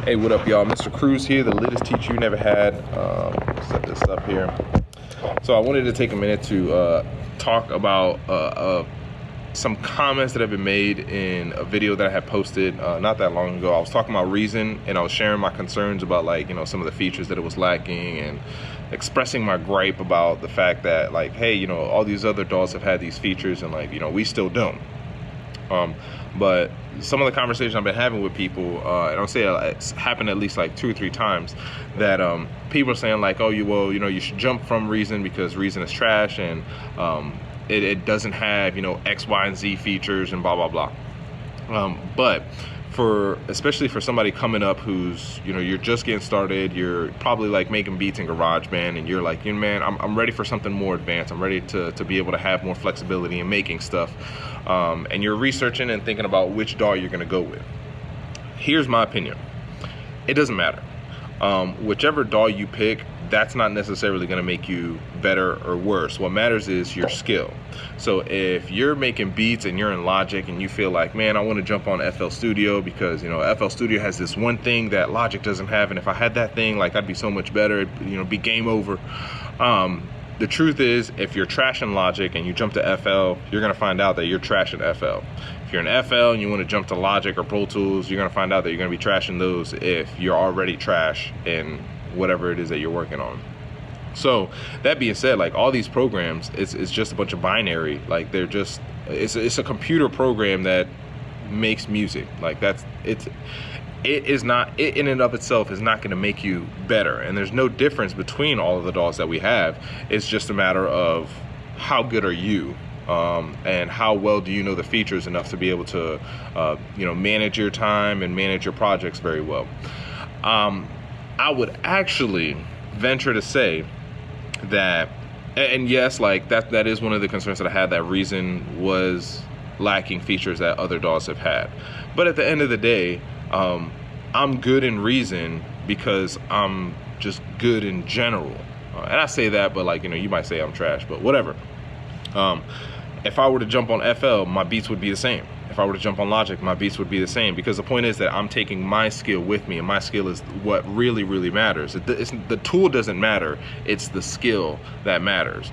Hey, what up, y'all? Mr. Cruz here, the littest teacher you never had. Set this up here. So I wanted to take a minute to talk about some comments that have been made in a video that I had posted not that long ago. I was talking about Reason, and I was sharing my concerns about, like, you know, some of the features that it was lacking, and expressing my gripe about the fact that, like, hey, you know, all these other Daws have had these features, and, like, you know, we still don't. But some of the conversations I've been having with people, and I'll say it's happened at least like 2 or 3 times, that people are saying, like, oh, you should jump from Reason because Reason is trash, and it doesn't have, you know, X, Y, and Z features and blah, blah, blah. But especially for somebody coming up who's, you know, you're just getting started, you're probably like making beats in GarageBand, and you're like, you know, man, I'm ready for something more advanced. I'm ready to be able to have more flexibility in making stuff. And you're researching and thinking about which DAW you're going to go with. Here's my opinion. It doesn't matter. Whichever DAW you pick, that's not necessarily going to make you better or worse. What matters is your skill. So if you're making beats and you're in Logic and you feel like, man, I want to jump on FL Studio because, you know, FL Studio has this one thing that Logic doesn't have, and if I had that thing, like, I'd be so much better, it'd, you know, be game over. The truth is, if you're trashing Logic and you jump to FL, you're going to find out that you're trashing FL. If you're in FL and you want to jump to Logic or Pro Tools, you're going to find out that you're going to be trashing those if you're already trash in whatever it is that you're working on. So that being said, like, all these programs, it's just a bunch of binary. Like, they're just, it's a computer program that makes music. Like, it is not, it in and of itself is not going to make you better, and there's no difference between all of the DAWs that we have. It's just a matter of how good are you, and how well do you know the features enough to be able to you know, manage your time and manage your projects very well. I would actually venture to say that, and yes, like, that is one of the concerns that I had, that Reason was lacking features that other DAWs have had. But at the end of the day, I'm good in Reason because I'm just good in general. And I say that, but, like, you know, you might say I'm trash, but whatever. If I were to jump on FL, my beats would be the same. If I were to jump on Logic, my beats would be the same, because the point is that I'm taking my skill with me, and my skill is what really, really matters. The tool doesn't matter, it's the skill that matters.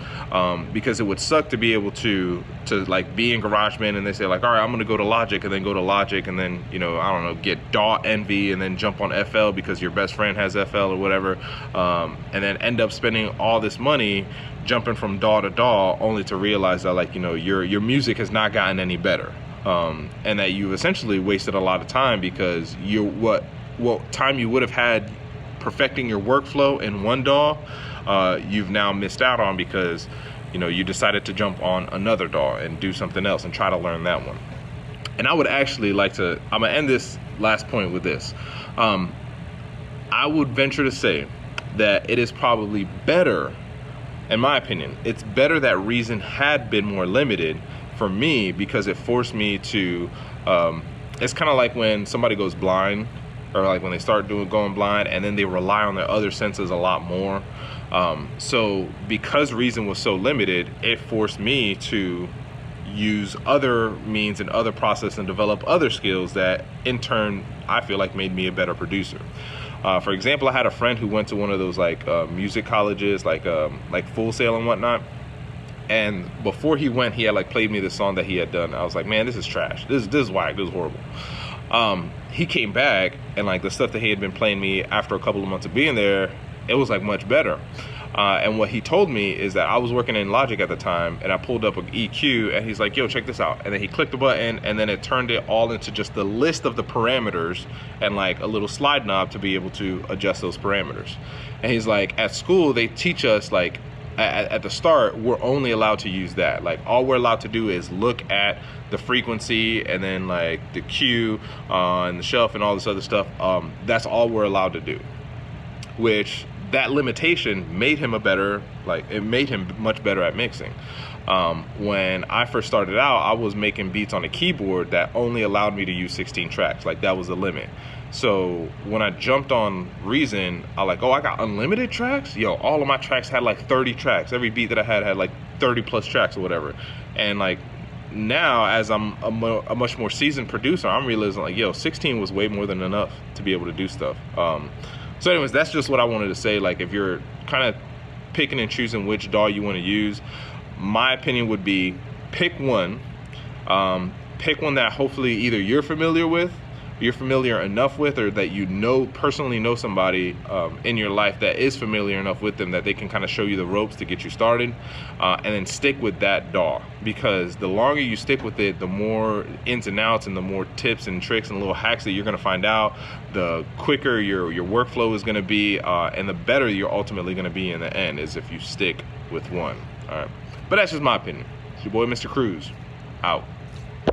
Because it would suck to be able to like, be in GarageBand and they say, like, all right, I'm gonna go to Logic, and then go to Logic and then, you know, I don't know, get DAW envy and then jump on FL because your best friend has FL or whatever, and then end up spending all this money jumping from DAW to DAW, only to realize that, like, you know, your music has not gotten any better. And that you essentially wasted a lot of time, because what time you would have had perfecting your workflow in one DAW, you've now missed out on, because, you know, you decided to jump on another DAW and do something else and try to learn that one. And I would actually like to, I'm gonna end this last point with this. I would venture to say that it is probably better, in my opinion, it's better that Reason had been more limited for me, because it forced me to, it's kind of like when somebody goes blind, or like when they start going blind, and then they rely on their other senses a lot more. So because Reason was so limited, it forced me to use other means and other processes and develop other skills that in turn I feel like made me a better producer. For example, I had a friend who went to one of those, like, music colleges, like Full Sail and whatnot. And before he went, he had, like, played me the song that he had done. I was like, man, this is trash. This is whack. This is horrible. He came back, and, like, the stuff that he had been playing me after a couple of months of being there, it was, like, much better. And what he told me is that I was working in Logic at the time, and I pulled up an EQ, and he's like, yo, check this out. And then he clicked the button, and then it turned it all into just the list of the parameters and, like, a little slide knob to be able to adjust those parameters. And he's like, at school, they teach us, like, at the start, we're only allowed to use that. Like, all we're allowed to do is look at the frequency and then, like, the Q and the shelf and all this other stuff. That's all we're allowed to do, which that limitation made him it made him much better at mixing. When I first started out, I was making beats on a keyboard that only allowed me to use 16 tracks. Like, that was the limit. So when I jumped on Reason, I like, oh, I got unlimited tracks? Yo, all of my tracks had like 30 tracks. Every beat that I had like 30 plus tracks or whatever. And, like, now, as I'm a much more seasoned producer, I'm realizing like, yo, 16 was way more than enough to be able to do stuff. So anyways, that's just what I wanted to say. Like, if you're kind of picking and choosing which DAW you want to use, my opinion would be pick one that hopefully either you're familiar with, you're familiar enough with, or that you know, personally know somebody in your life that is familiar enough with them that they can kind of show you the ropes to get you started, and then stick with that DAW, because the longer you stick with it, the more ins and outs and the more tips and tricks and little hacks that you're going to find out, the quicker your workflow is going to be, and the better you're ultimately going to be in the end, is if you stick with one. All right, but that's just my opinion. It's your boy Mr. Cruz, out.